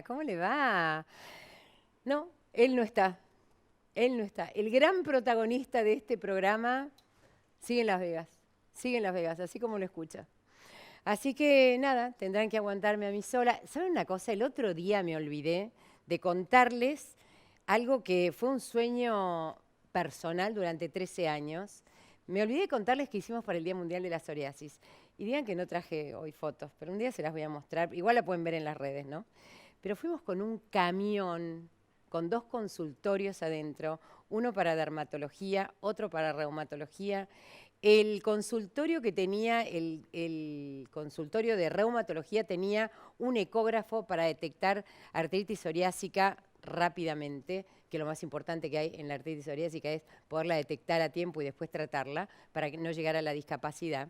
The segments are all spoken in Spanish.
¿Cómo le va? No, él no está. Él no está. El gran protagonista de este programa sigue en Las Vegas. Sigue en Las Vegas, así como lo escucha. Así que nada, tendrán que aguantarme a mí sola. ¿Saben una cosa? El otro día me olvidé de contarles algo que fue un sueño personal durante 13 años. Me olvidé de contarles que hicimos para el Día Mundial de la Psoriasis. Y digan que no traje hoy fotos, pero un día se las voy a mostrar. Igual la pueden ver en las redes, ¿no? Pero fuimos con un camión, con 2 consultorios adentro, uno para dermatología, otro para reumatología. El consultorio que tenía, el consultorio de reumatología tenía un ecógrafo para detectar artritis psoriásica rápidamente, que lo más importante que hay en la artritis psoriásica es poderla detectar a tiempo y después tratarla para que no llegara a la discapacidad.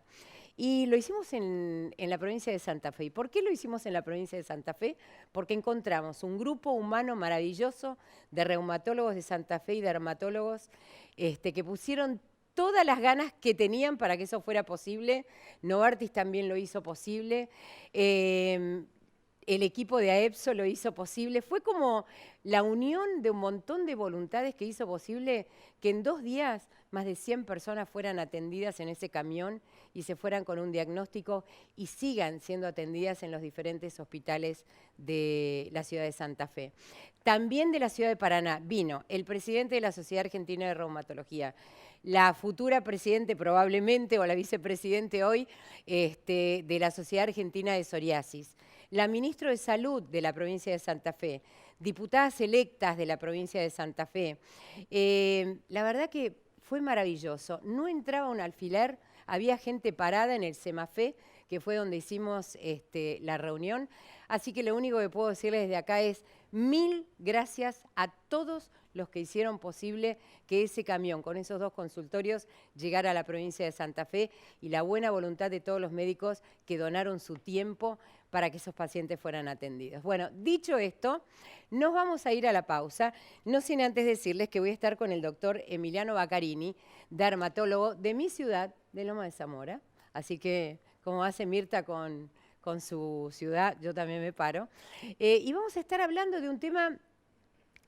Y lo hicimos en la provincia de Santa Fe. ¿Y por qué lo hicimos en la provincia de Santa Fe? Porque encontramos un grupo humano maravilloso de reumatólogos de Santa Fe y dermatólogos que pusieron todas las ganas que tenían para que eso fuera posible. Novartis también lo hizo posible. El equipo de AEPSO lo hizo posible. Fue como la unión de un montón de voluntades que hizo posible que en 2 días más de 100 personas fueran atendidas en ese camión y se fueran con un diagnóstico y sigan siendo atendidas en los diferentes hospitales de la ciudad de Santa Fe. También de la ciudad de Paraná vino el presidente de la Sociedad Argentina de Reumatología, la futura presidente probablemente o la vicepresidente hoy de la Sociedad Argentina de Psoriasis, la ministra de Salud de la provincia de Santa Fe, diputadas electas de la provincia de Santa Fe. La verdad que fue maravilloso. No entraba un alfiler, había gente parada en el Semafé, que fue donde hicimos la reunión. Así que lo único que puedo decirles desde acá es 1000 gracias a todos los que hicieron posible que ese camión con esos 2 consultorios llegara a la provincia de Santa Fe y la buena voluntad de todos los médicos que donaron su tiempo para que esos pacientes fueran atendidos. Bueno, dicho esto, nos vamos a ir a la pausa, no sin antes decirles que voy a estar con el doctor Emiliano Baccarini, dermatólogo de mi ciudad, de Loma de Zamora. Así que, como hace Mirta con su ciudad, yo también me paro. Y vamos a estar hablando de un tema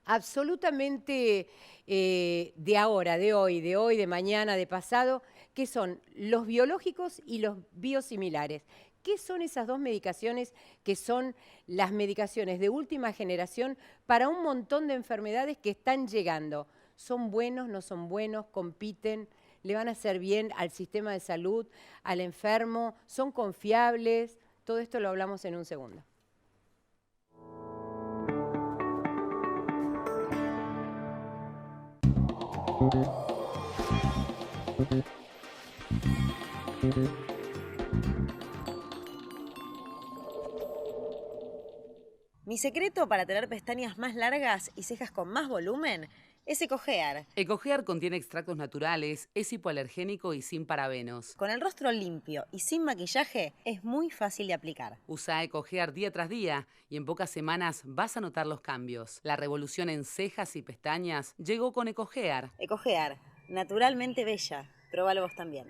absolutamente de ahora, de hoy, de mañana, de pasado, que son los biológicos y los biosimilares. ¿Qué son esas 2 medicaciones que son las medicaciones de última generación para un montón de enfermedades que están llegando? ¿Son buenos, no son buenos, compiten, le van a hacer bien al sistema de salud, al enfermo, son confiables? Todo esto lo hablamos en un segundo. Mi secreto para tener pestañas más largas y cejas con más volumen es EcoGear. EcoGear contiene extractos naturales, es hipoalergénico y sin parabenos. Con el rostro limpio y sin maquillaje es muy fácil de aplicar. Usa EcoGear día tras día y en pocas semanas vas a notar los cambios. La revolución en cejas y pestañas llegó con EcoGear. EcoGear, naturalmente bella. Próbalo vos también.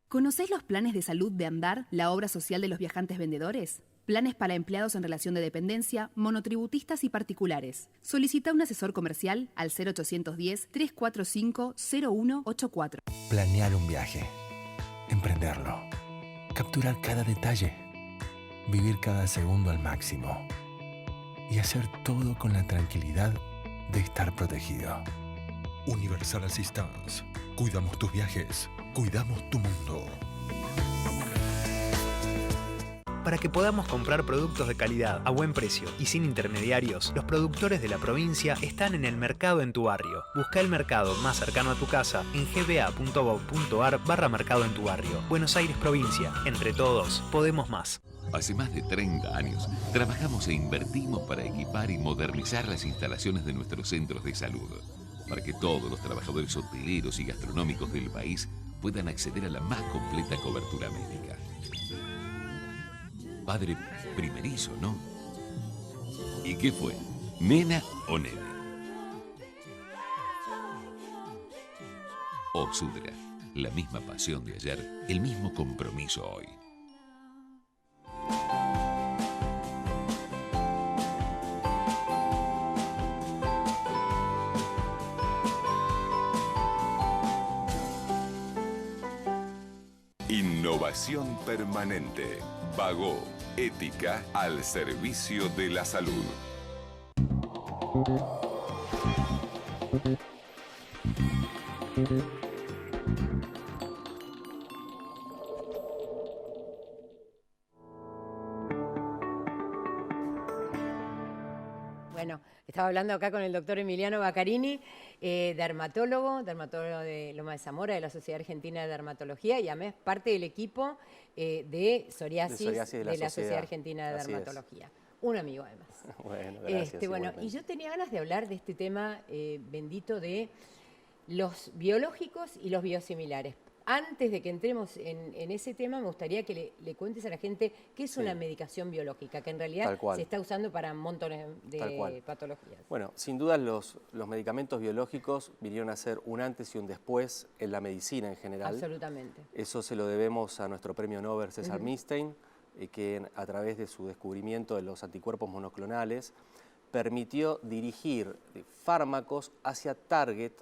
¿Conocés los planes de salud de Andar, la obra social de los viajantes vendedores? Planes para empleados en relación de dependencia, monotributistas y particulares. Solicita un asesor comercial al 0810-345-0184. Planear un viaje. Emprenderlo. Capturar cada detalle. Vivir cada segundo al máximo. Y hacer todo con la tranquilidad de estar protegido. Universal Assistance. Cuidamos tus viajes. Cuidamos tu mundo. Para que podamos comprar productos de calidad a buen precio y sin intermediarios, los productores de la provincia están en el mercado en tu barrio. Busca el mercado más cercano a tu casa en gba.gov.ar/mercado en tu barrio. Buenos Aires, provincia. Entre todos, podemos más. Hace más de 30 años, trabajamos e invertimos para equipar y modernizar las instalaciones de nuestros centros de salud, para que todos los trabajadores hoteleros y gastronómicos del país puedan acceder a la más completa cobertura médica. Padre primerizo, ¿no? ¿Y qué fue? ¿Nena o nene? Oxudra, la misma pasión de ayer, el mismo compromiso hoy. Innovación permanente. Bagó. Ética al servicio de la salud. Bueno, estaba hablando acá con el doctor Emiliano Baccarini, dermatólogo de Loma de Zamora, de la Sociedad Argentina de Dermatología, y además parte del equipo de psoriasis de la Sociedad Argentina de Dermatología. Un amigo además. Bueno, gracias. Bueno, y yo tenía ganas de hablar de este tema bendito de los biológicos y los biosimilares. Antes de que entremos en ese tema, me gustaría que le cuentes a la gente qué es una medicación biológica, que en realidad se está usando para montones de patologías. Bueno, sin duda los medicamentos biológicos vinieron a ser un antes y un después en la medicina en general. Absolutamente. Eso se lo debemos a nuestro premio Nobel César Milstein, que a través de su descubrimiento de los anticuerpos monoclonales permitió dirigir fármacos hacia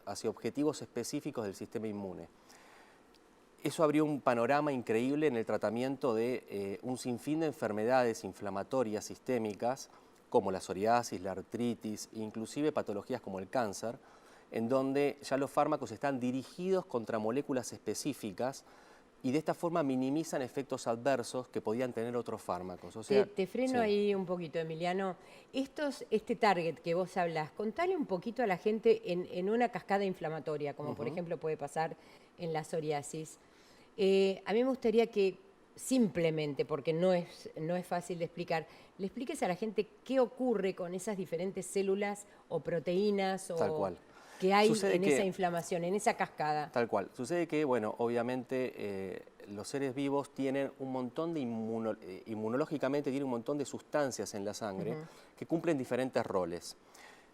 hacia objetivos específicos del sistema inmune. Eso abrió un panorama increíble en el tratamiento de un sinfín de enfermedades inflamatorias sistémicas, como la psoriasis, la artritis, inclusive patologías como el cáncer, en donde ya los fármacos están dirigidos contra moléculas específicas y de esta forma minimizan efectos adversos que podían tener otros fármacos. O sea, te freno ahí un poquito, Emiliano. Este target que vos hablás, contale un poquito a la gente en una cascada inflamatoria, como por ejemplo puede pasar en la psoriasis. A mí me gustaría que simplemente, porque no es fácil de explicar, le expliques a la gente qué ocurre con esas diferentes células o proteínas que hay en esa inflamación, en esa cascada. Tal cual. Sucede que, bueno, obviamente los seres vivos tienen un montón de inmunológicamente tienen un montón de sustancias en la sangre que cumplen diferentes roles.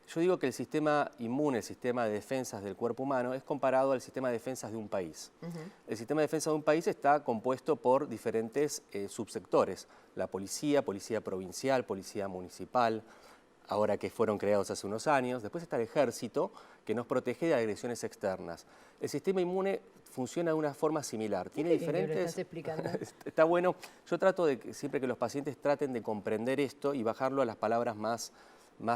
Yo digo que el sistema inmune, el sistema de defensas del cuerpo humano, es comparado al sistema de defensas de un país. El sistema de defensa de un país está compuesto por diferentes subsectores. La policía provincial, policía municipal, ahora que fueron creados hace unos años. Después está el ejército, que nos protege de agresiones externas. El sistema inmune funciona de una forma similar. Tiene diferentes... ¿Lo estás explicando? Está bueno. Yo trato de siempre que los pacientes traten de comprender esto y bajarlo a las palabras más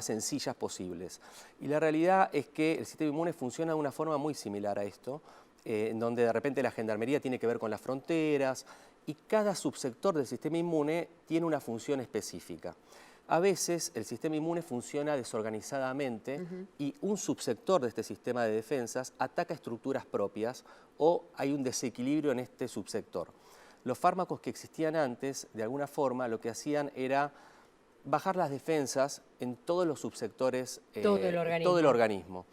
sencillas posibles. Y la realidad es que el sistema inmune funciona de una forma muy similar a esto, en donde de repente la gendarmería tiene que ver con las fronteras y cada subsector del sistema inmune tiene una función específica. A veces el sistema inmune funciona desorganizadamente y un subsector de este sistema de defensas ataca estructuras propias o hay un desequilibrio en este subsector. Los fármacos que existían antes, de alguna forma, lo que hacían era bajar las defensas en todos los subsectores, todo el organismo.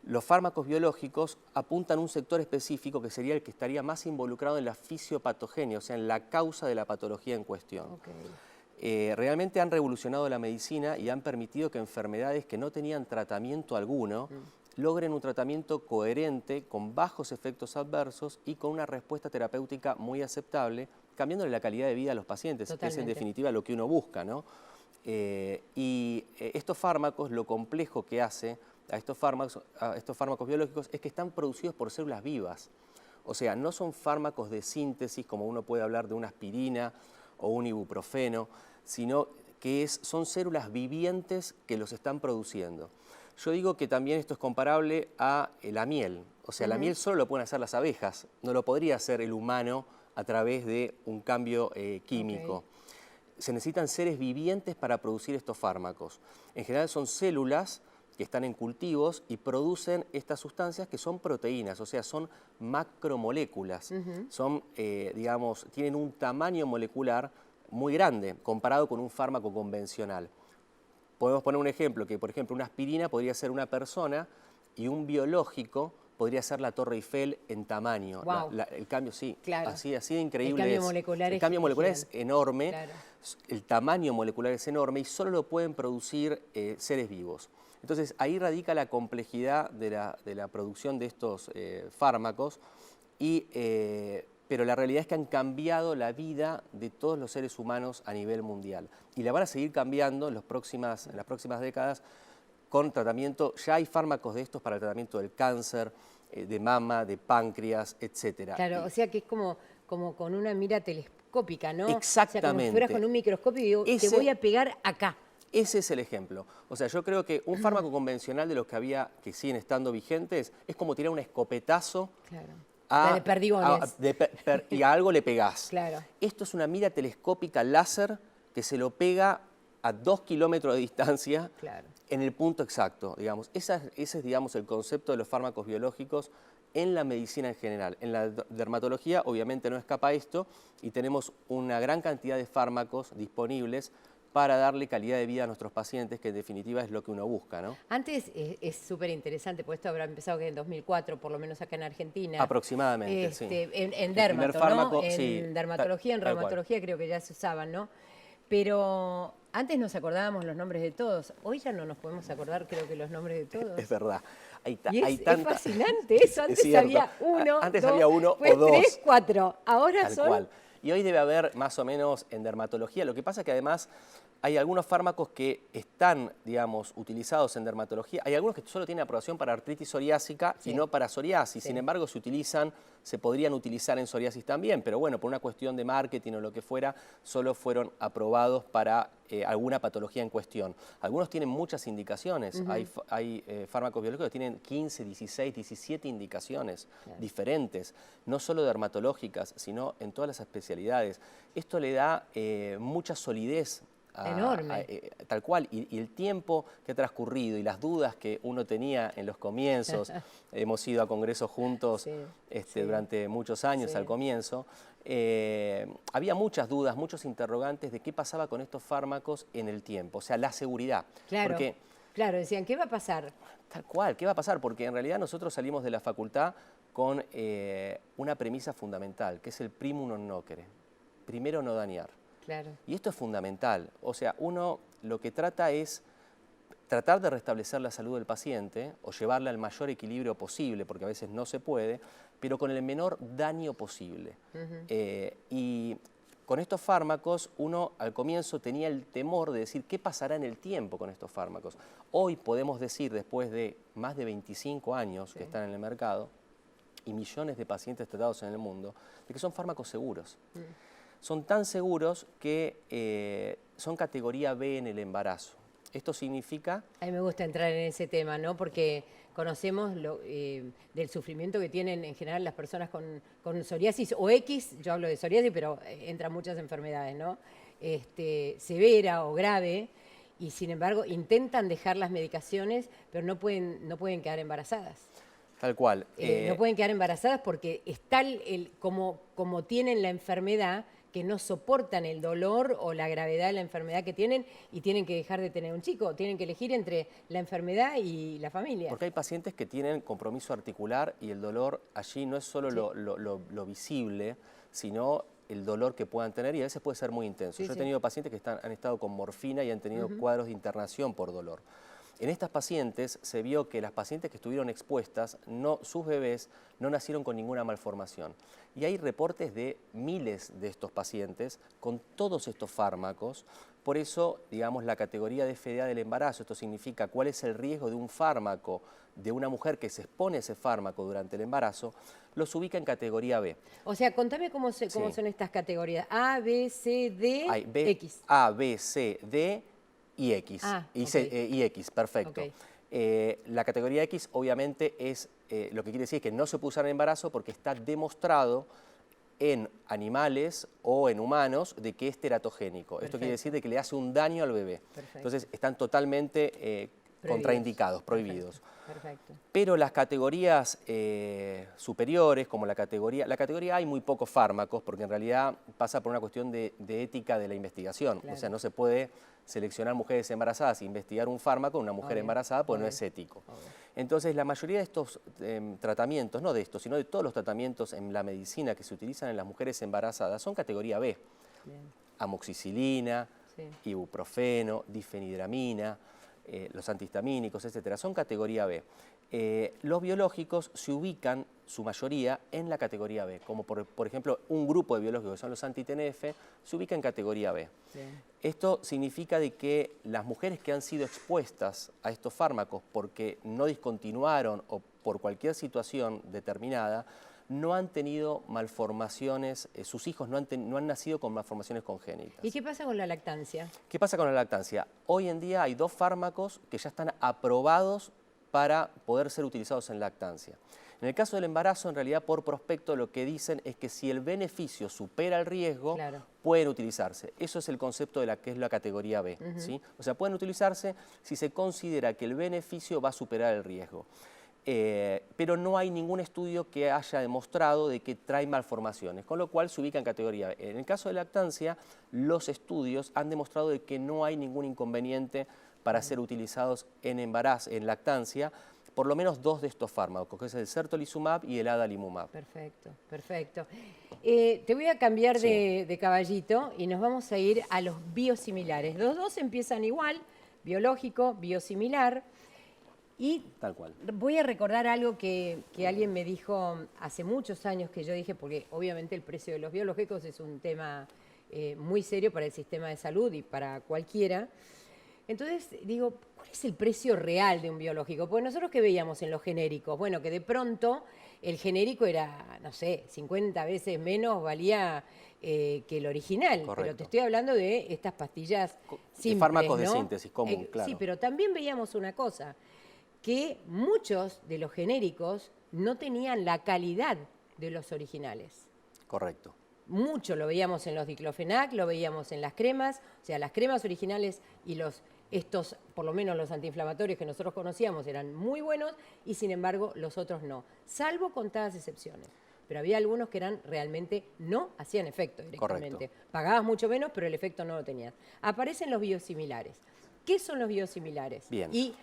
Los fármacos biológicos apuntan a un sector específico que sería el que estaría más involucrado en la fisiopatogenia, o sea, en la causa de la patología en cuestión. Realmente han revolucionado la medicina y han permitido que enfermedades que no tenían tratamiento alguno logren un tratamiento coherente, con bajos efectos adversos y con una respuesta terapéutica muy aceptable, cambiándole la calidad de vida a los pacientes, que es en definitiva lo que uno busca, ¿no? Estos fármacos, lo complejo que hace a estos fármacos biológicos es que están producidos por células vivas. O sea, no son fármacos de síntesis como uno puede hablar de una aspirina o un ibuprofeno, sino que son células vivientes que los están produciendo. Yo digo que también esto es comparable a la miel. O sea, la miel solo lo pueden hacer las abejas, no lo podría hacer el humano a través de un cambio químico. Se necesitan seres vivientes para producir estos fármacos. En general son células que están en cultivos y producen estas sustancias que son proteínas, o sea, son macromoléculas. Son, digamos, tienen un tamaño molecular muy grande comparado con un fármaco convencional. Podemos poner un ejemplo, que por ejemplo una aspirina podría ser una persona y un biológico podría ser la Torre Eiffel en tamaño. El cambio, sí, así de increíble es. El cambio molecular es enorme, el tamaño molecular es enorme y solo lo pueden producir seres vivos. Entonces ahí radica la complejidad de la producción de estos fármacos, pero la realidad es que han cambiado la vida de todos los seres humanos a nivel mundial y la van a seguir cambiando en las próximas décadas con tratamiento. Ya hay fármacos de estos para el tratamiento del cáncer, de mama, de páncreas, etcétera. Claro, o sea que es como como con una mira telescópica, ¿no? Exactamente. O sea, como si fueras con un microscopio y digo, te voy a pegar acá. Ese es el ejemplo. O sea, yo creo que un fármaco convencional de los que había, que siguen estando vigentes, es como tirar un escopetazo de perdigones. Y a algo le pegás. Claro. Esto es una mira telescópica láser que se lo pega a 2 kilómetros de distancia en el punto exacto, digamos. Ese es, digamos, el concepto de los fármacos biológicos en la medicina en general. En la dermatología, obviamente, no escapa esto y tenemos una gran cantidad de fármacos disponibles para darle calidad de vida a nuestros pacientes, que en definitiva es lo que uno busca, ¿no? Antes es súper interesante, porque esto habrá empezado que en 2004, por lo menos acá en Argentina. Aproximadamente, sí. En dermato, fármaco, ¿no? En dermatología, en reumatología creo que ya se usaban, ¿no? Pero antes nos acordábamos los nombres de todos. Hoy ya no nos podemos acordar, creo que los nombres de todos. Es verdad. Es fascinante eso. Antes había uno, había uno o dos. 3, 4. Ahora Tal son... cual. Y hoy debe haber más o menos en dermatología. Lo que pasa es que además hay algunos fármacos que están, digamos, utilizados en dermatología. Hay algunos que solo tienen aprobación para artritis psoriásica y no para psoriasis. Sin embargo, se podrían utilizar en psoriasis también. Pero bueno, por una cuestión de marketing o lo que fuera, solo fueron aprobados para alguna patología en cuestión. Algunos tienen muchas indicaciones. Hay fármacos biológicos que tienen 15, 16, 17 indicaciones diferentes. No solo dermatológicas, sino en todas las especialidades. Esto le da mucha solidez. Enorme. Tal cual, y el tiempo que ha transcurrido y las dudas que uno tenía en los comienzos, hemos ido a congresos juntos durante muchos años al comienzo, había muchas dudas, muchos interrogantes de qué pasaba con estos fármacos en el tiempo, o sea, la seguridad. Claro, claro, decían, ¿qué va a pasar? Tal cual, ¿qué va a pasar? Porque en realidad nosotros salimos de la facultad con una premisa fundamental, que es el primum non nocere, primero no dañar. Claro. Y esto es fundamental. O sea, uno lo que trata es tratar de restablecer la salud del paciente o llevarla al mayor equilibrio posible, porque a veces no se puede, pero con el menor daño posible. Y con estos fármacos, uno al comienzo tenía el temor de decir qué pasará en el tiempo con estos fármacos. Hoy podemos decir, después de más de 25 años que están en el mercado y millones de pacientes tratados en el mundo, de que son fármacos seguros. Son tan seguros que son categoría B en el embarazo. Esto significa... A mí me gusta entrar en ese tema, ¿no? Porque conocemos del sufrimiento que tienen en general las personas con psoriasis o X, yo hablo de psoriasis, pero entran muchas enfermedades, ¿no? Severa o grave, y sin embargo intentan dejar las medicaciones, pero no pueden quedar embarazadas. Tal cual. No pueden quedar embarazadas porque está como tienen la enfermedad, que no soportan el dolor o la gravedad de la enfermedad que tienen y tienen que dejar de tener un chico. Tienen que elegir entre la enfermedad y la familia. Porque hay pacientes que tienen compromiso articular y el dolor allí no es solo lo visible, sino el dolor que puedan tener y a veces puede ser muy intenso. Yo he tenido pacientes que han estado con morfina y han tenido cuadros de internación por dolor. En estas pacientes se vio que las pacientes que estuvieron expuestas, sus bebés no nacieron con ninguna malformación. Y hay reportes de miles de estos pacientes con todos estos fármacos. Por eso, digamos, la categoría de FDA del embarazo, esto significa cuál es el riesgo de un fármaco de una mujer que se expone a ese fármaco durante el embarazo, los ubica en categoría B. O sea, contame cómo son estas categorías. A, B, C, D, X. A, B, C, D y X. Y X, perfecto. La categoría X obviamente es, lo que quiere decir es que no se puede usar en embarazo porque está demostrado en animales o en humanos de que es teratogénico. Esto quiere decir de que le hace un daño al bebé. Entonces están totalmente contraindicados, prohibidos. Perfecto. Pero las categorías superiores, como la categoría A, hay muy pocos fármacos, porque en realidad pasa por una cuestión de ética de la investigación. O sea, no se puede seleccionar mujeres embarazadas e investigar un fármaco en una mujer embarazada, porque no es ético. Entonces, la mayoría de estos tratamientos, no de estos, sino de todos los tratamientos en la medicina que se utilizan en las mujeres embarazadas, son categoría B. Amoxicilina, ibuprofeno, difenidramina, los antihistamínicos, etcétera, son categoría B. Los biológicos se ubican, su mayoría, en la categoría B, como por ejemplo un grupo de biológicos que son los anti-TNF, se ubica en categoría B. Esto significa de que las mujeres que han sido expuestas a estos fármacos porque no discontinuaron o por cualquier situación determinada, no han tenido malformaciones, sus hijos no han nacido con malformaciones congénitas. ¿Y qué pasa con la lactancia? ¿Qué pasa con la lactancia? Hoy en día hay 2 fármacos que ya están aprobados para poder ser utilizados en lactancia. En el caso del embarazo, en realidad, por prospecto, lo que dicen es que si el beneficio supera el riesgo, pueden utilizarse. Eso es el concepto de la que es la categoría B. ¿Sí? O sea, pueden utilizarse si se considera que el beneficio va a superar el riesgo. Pero no hay ningún estudio que haya demostrado de que trae malformaciones, con lo cual se ubica en categoría B. En el caso de lactancia, los estudios han demostrado de que no hay ningún inconveniente para ser utilizados en embarazo, en lactancia, por lo menos 2 de estos fármacos, que es el certolizumab y el adalimumab. Perfecto, perfecto. Te voy a cambiar de caballito y nos vamos a ir a los biosimilares. Los dos empiezan igual, biológico, biosimilar. Y tal cual. Voy a recordar algo que alguien me dijo hace muchos años, que yo dije, porque obviamente el precio de los biológicos es un tema muy serio para el sistema de salud y para cualquiera. Entonces digo, ¿cuál es el precio real de un biológico? Porque nosotros que veíamos en los genéricos, bueno, que de pronto el genérico era, no sé, 50 veces menos valía que el original. Correcto. Pero te estoy hablando de estas pastillas simples, de fármacos, ¿no?, de ¿no? síntesis común, claro. Sí, pero también veíamos una cosa, que muchos de los genéricos no tenían la calidad de los originales. Correcto. Mucho lo veíamos en los diclofenac, lo veíamos en las cremas, o sea, las cremas originales y estos, por lo menos los antiinflamatorios que nosotros conocíamos, eran muy buenos y sin embargo los otros no, salvo contadas excepciones. Pero había algunos que realmente no hacían efecto directamente. Correcto. Pagabas mucho menos, pero el efecto no lo tenías. Aparecen los biosimilares. ¿Qué son los biosimilares? Bien. Y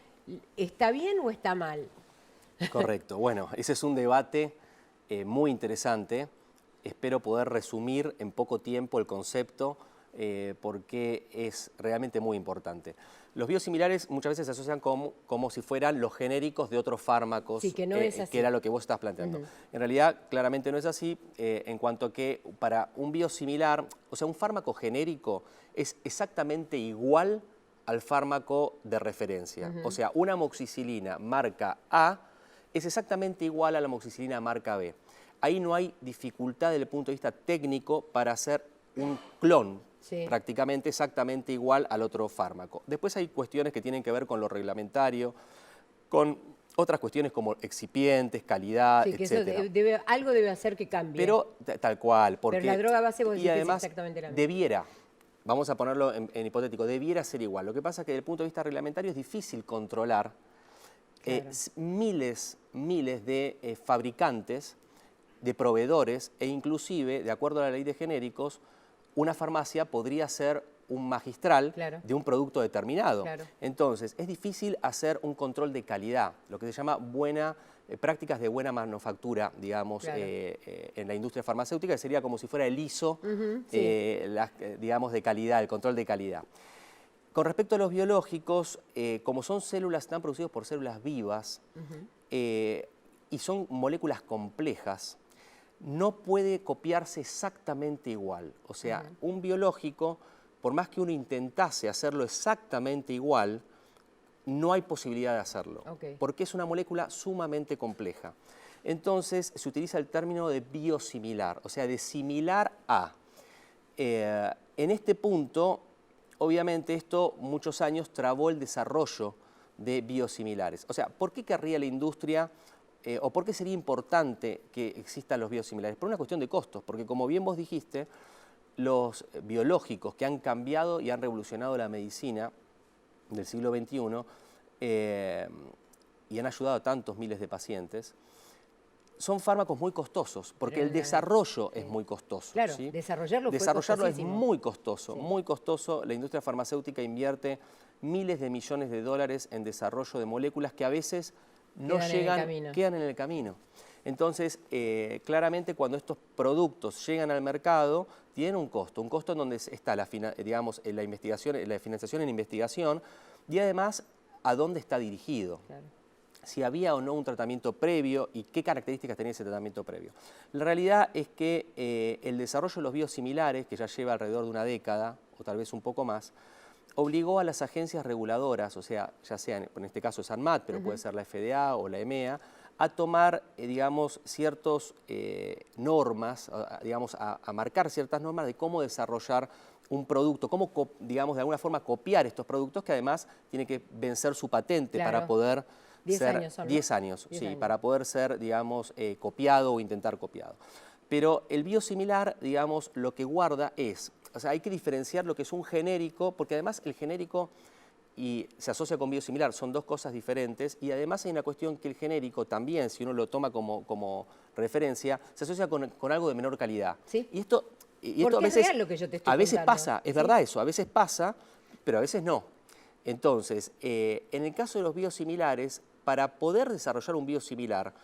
¿está bien o está mal? Correcto. Bueno, ese es un debate muy interesante. Espero poder resumir en poco tiempo el concepto porque es realmente muy importante. Los biosimilares muchas veces se asocian como si fueran los genéricos de otros fármacos, sí, que no es así, que era lo que vos estás planteando. En realidad, claramente no es así, en cuanto que para un biosimilar, o sea, un fármaco genérico es exactamente igual al fármaco de referencia. O sea, una amoxicilina marca A es exactamente igual a la amoxicilina marca B. Ahí no hay dificultad desde el punto de vista técnico para hacer un clon, prácticamente exactamente igual al otro fármaco. Después hay cuestiones que tienen que ver con lo reglamentario, con otras cuestiones como excipientes, calidad, sí, que etcétera. Eso algo debe hacer que cambie. Pero tal cual. Porque, pero la droga base vos decís que además, es exactamente la misma. Debiera, vamos a ponerlo en hipotético, debiera ser igual. Lo que pasa es que desde el punto de vista reglamentario es difícil controlar miles de fabricantes, de proveedores e inclusive, de acuerdo a la ley de genéricos, una farmacia podría ser un magistral de un producto determinado. Entonces, es difícil hacer un control de calidad, lo que se llama prácticas de buena manufactura, digamos, en la industria farmacéutica, que sería como si fuera el ISO, digamos, de calidad, el control de calidad. Con respecto a los biológicos, como son células, están producidos por células vivas y son moléculas complejas, no puede copiarse exactamente igual. O sea, un biológico, por más que uno intentase hacerlo exactamente igual, no hay posibilidad de hacerlo, porque es una molécula sumamente compleja. Entonces, se utiliza el término de biosimilar, o sea, de similar a. En este punto, obviamente, esto muchos años trabó el desarrollo de biosimilares. O sea, ¿por qué querría la industria o por qué sería importante que existan los biosimilares? Por una cuestión de costos, porque como bien vos dijiste, los biológicos que han cambiado y han revolucionado la medicina del siglo XXI y han ayudado a tantos miles de pacientes, son fármacos muy costosos, porque el desarrollo es muy costoso. Claro, ¿sí? Desarrollarlo es muy costoso, muy costoso. La industria farmacéutica invierte miles de millones de dólares en desarrollo de moléculas que a veces no llegan, quedan en el camino. Entonces, claramente cuando estos productos llegan al mercado, tienen un costo en donde está digamos, la investigación, la financiación en investigación y además a dónde está dirigido. Claro. Si había o no un tratamiento previo y qué características tenía ese tratamiento previo. La realidad es que el desarrollo de los biosimilares, que ya lleva alrededor de una década o tal vez un poco más, obligó a las agencias reguladoras, o sea, ya sea en este caso es ANMAT, pero puede ser la FDA o la EMEA, a tomar, digamos, ciertas normas, digamos, a marcar ciertas normas de cómo desarrollar un producto, cómo, digamos, de alguna forma copiar estos productos que además tiene que vencer su patente para poder 10 años son, ¿no? 10 años, 10 sí, años. para poder ser, digamos, copiado o intentar copiado. Pero el biosimilar, digamos, lo que guarda es, o sea, hay que diferenciar lo que es un genérico, porque además el genérico y se asocia con biosimilar, son dos cosas diferentes, y además hay una cuestión que el genérico también, si uno lo toma como referencia, se asocia con algo de menor calidad. ¿Sí? Y esto Porque a veces, es real lo que yo te estoy a veces contando. pasa, es ¿Sí? verdad eso, a veces pasa, pero a veces no. Entonces, en el caso de los biosimilares, para poder desarrollar un biosimilar,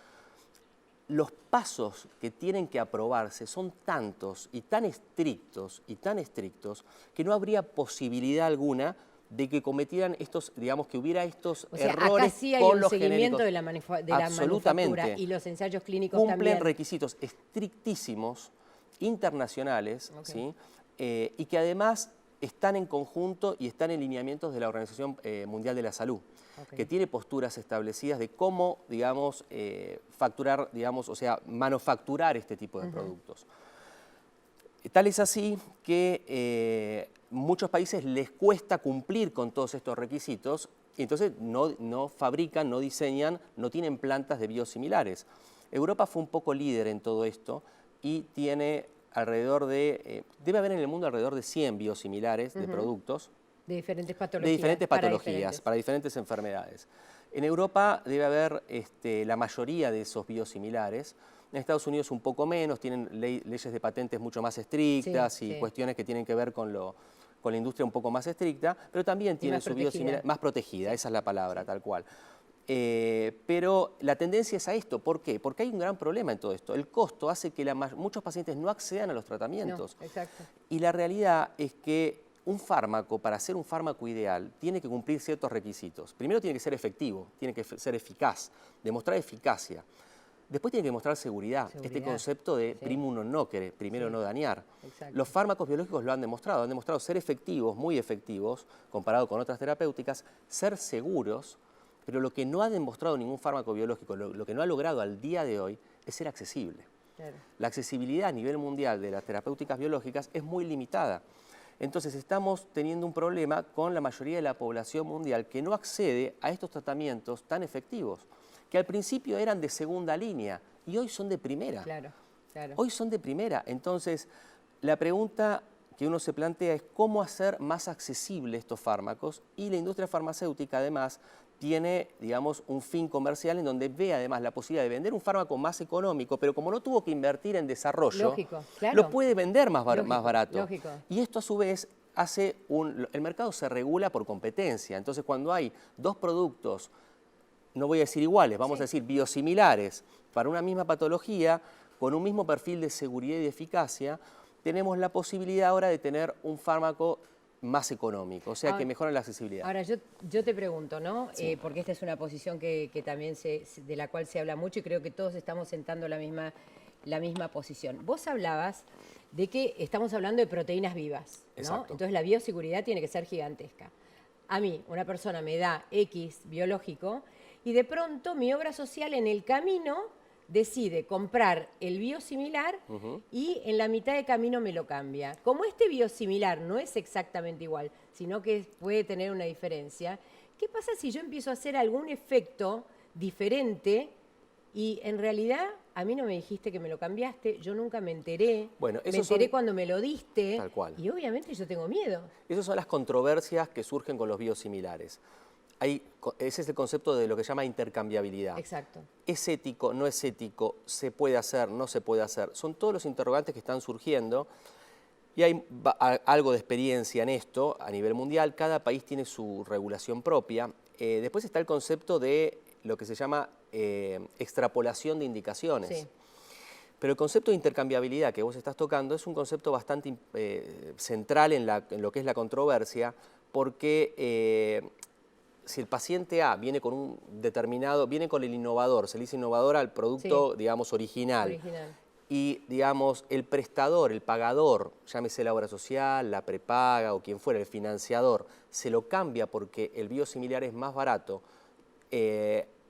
los pasos que tienen que aprobarse son tantos y tan estrictos que no habría posibilidad alguna de que cometieran estos, digamos, que hubiera estos O sea, errores acá sí hay con un los seguimiento genéricos. de la manufactura y los ensayos clínicos Cumplen también. requisitos estrictísimos, internacionales, Ok. ¿sí? Y que además están en conjunto y están en lineamientos de la Organización Mundial de la Salud, Ok. que tiene posturas establecidas de cómo, digamos, facturar, digamos, o sea, manufacturar este tipo de productos. Tal es así que muchos países les cuesta cumplir con todos estos requisitos y entonces no fabrican, no diseñan, no tienen plantas de biosimilares. Europa fue un poco líder en todo esto y tiene alrededor de, debe haber en el mundo alrededor de 100 biosimilares de productos. De diferentes patologías. De diferentes para patologías, para diferentes enfermedades. En Europa debe haber la mayoría de esos biosimilares. En Estados Unidos un poco menos, tienen leyes de patentes mucho más estrictas Sí, y sí. cuestiones que tienen que ver con la industria un poco más estricta, pero también tienen más su protegida. biosimilar más protegida, esa es la palabra, tal cual. Pero la tendencia es a esto. ¿Por qué? Porque hay un gran problema en todo esto. El costo hace que muchos pacientes no accedan a los tratamientos. No, exacto. Y la realidad es que un fármaco, para ser un fármaco ideal, tiene que cumplir ciertos requisitos. Primero tiene que ser efectivo, tiene que ser eficaz, demostrar eficacia. Después tiene que mostrar seguridad. Este concepto de primum non nocere, primero no dañar. Exacto. Los fármacos biológicos lo han demostrado ser efectivos, muy efectivos, comparado con otras terapéuticas, ser seguros, pero lo que no ha demostrado ningún fármaco biológico, lo que no ha logrado al día de hoy, es ser accesible. Claro. La accesibilidad a nivel mundial de las terapéuticas biológicas es muy limitada. Entonces estamos teniendo un problema con la mayoría de la población mundial que no accede a estos tratamientos tan efectivos, que al principio eran de segunda línea y hoy son de primera. Claro, claro. Hoy son de primera. Entonces, la pregunta que uno se plantea es cómo hacer más accesibles estos fármacos, y la industria farmacéutica además tiene, digamos, un fin comercial en donde ve además la posibilidad de vender un fármaco más económico, pero como no tuvo que invertir en desarrollo, Lógico, claro. lo puede vender más Lógico, barato. lógico. Y esto a su vez hace el mercado se regula por competencia. Entonces, cuando hay dos productos, no voy a decir iguales, vamos a decir biosimilares, para una misma patología, con un mismo perfil de seguridad y de eficacia, tenemos la posibilidad ahora de tener un fármaco más económico, o sea, que mejora la accesibilidad. Ahora, yo te pregunto, ¿no? Porque esta es una posición que también de la cual se habla mucho y creo que todos estamos sentando la misma posición. Vos hablabas de que estamos hablando de proteínas vivas, ¿no? Exacto. Entonces la bioseguridad tiene que ser gigantesca. A mí, una persona me da X biológico y de pronto mi obra social en el camino decide comprar el biosimilar y en la mitad de camino me lo cambia. Como este biosimilar no es exactamente igual, sino que puede tener una diferencia, ¿qué pasa si yo empiezo a hacer algún efecto diferente y en realidad a mí no me dijiste que me lo cambiaste, yo nunca me enteré, Bueno, me esos enteré son- cuando me lo diste Tal cual. y obviamente yo tengo miedo. Esas son las controversias que surgen con los biosimilares. Ese es el concepto de lo que se llama intercambiabilidad. Exacto. ¿Es ético, no es ético? ¿Se puede hacer, no se puede hacer? Son todos los interrogantes que están surgiendo y hay algo de experiencia en esto a nivel mundial. Cada país tiene su regulación propia. Después está el concepto de lo que se llama extrapolación de indicaciones. Sí. Pero el concepto de intercambiabilidad que vos estás tocando es un concepto bastante central en lo que es la controversia, porque si el paciente A viene con un viene con el innovador, se le dice innovador al producto, digamos, original. Y, digamos, el prestador, el pagador, llámese la obra social, la prepaga o quien fuera, el financiador, se lo cambia porque el biosimilar es más barato,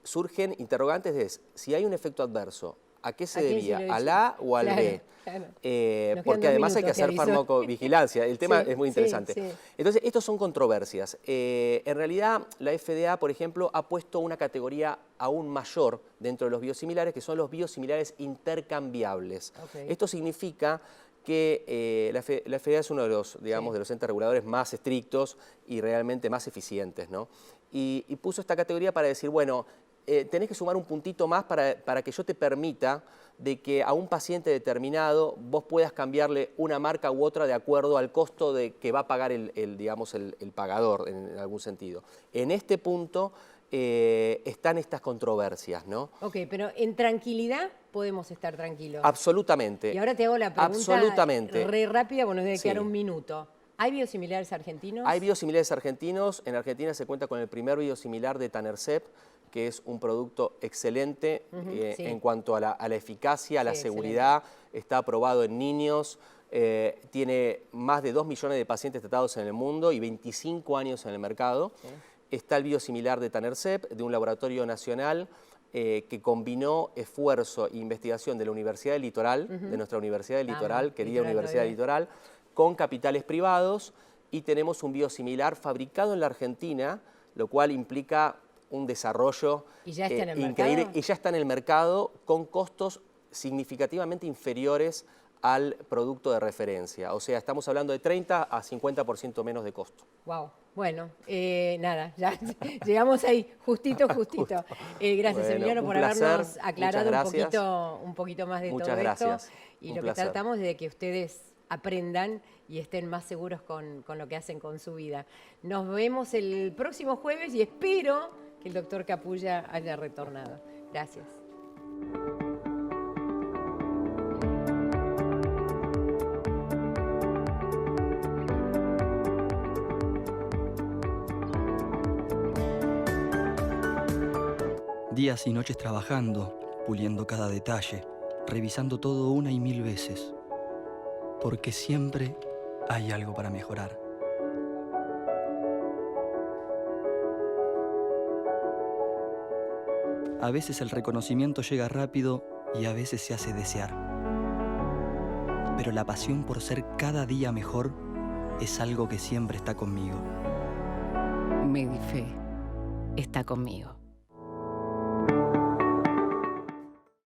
surgen interrogantes de si hay un efecto adverso, ¿a qué se ¿A quién debía? se lo ¿Al hizo? A o al Claro, B? claro. Nos Porque quedan 2 además hay que minutos, hacer te aviso. farmacovigilancia. El tema Sí, es muy sí, interesante. sí. Entonces, estos son controversias. En realidad, la FDA, por ejemplo, ha puesto una categoría aún mayor dentro de los biosimilares, que son los biosimilares intercambiables. Okay. Esto significa que la FDA es uno de los, digamos, de los entes reguladores más estrictos y realmente más eficientes, ¿no? Y puso esta categoría para decir, bueno, tenés que sumar un puntito más para que yo te permita de que a un paciente determinado vos puedas cambiarle una marca u otra de acuerdo al costo que va a pagar digamos, el pagador en algún sentido. En este punto están estas controversias, ¿no? Ok, pero en tranquilidad podemos estar tranquilos. Absolutamente. Y ahora te hago la pregunta Absolutamente. re rápida, bueno, nos debe quedar Sí. un minuto. ¿Hay biosimilares argentinos? Hay biosimilares argentinos. En Argentina se cuenta con el primer biosimilar de Tanercept, que es un producto excelente sí. en cuanto a la eficacia, a la Sí, seguridad. Está aprobado en niños. Tiene más de 2 millones de pacientes tratados en el mundo y 25 años en el mercado. Sí. Está el biosimilar de Tanercept, de un laboratorio nacional que combinó esfuerzo e investigación de la Universidad del Litoral, de nuestra Universidad del Litoral, querida Litoral Universidad del todavía. Litoral, con capitales privados, y tenemos un biosimilar fabricado en la Argentina, lo cual implica un desarrollo ¿Y ya está en el increíble. mercado? Y ya está en el mercado con costos significativamente inferiores al producto de referencia. O sea, estamos hablando de 30 a 50% menos de costo. Wow. Bueno, nada, ya llegamos ahí, justito. Gracias, Bueno, Emiliano, un por placer, habernos aclarado muchas gracias. un poquito más de Muchas todo gracias, esto. Y un lo placer. que tratamos es de que ustedes aprendan y estén más seguros con lo que hacen con su vida. Nos vemos el próximo jueves y espero que el doctor Capulla haya retornado. Gracias. Días y noches trabajando, puliendo cada detalle, revisando todo una y mil veces, porque siempre hay algo para mejorar. A veces el reconocimiento llega rápido y a veces se hace desear. Pero la pasión por ser cada día mejor es algo que siempre está conmigo. Medife está conmigo.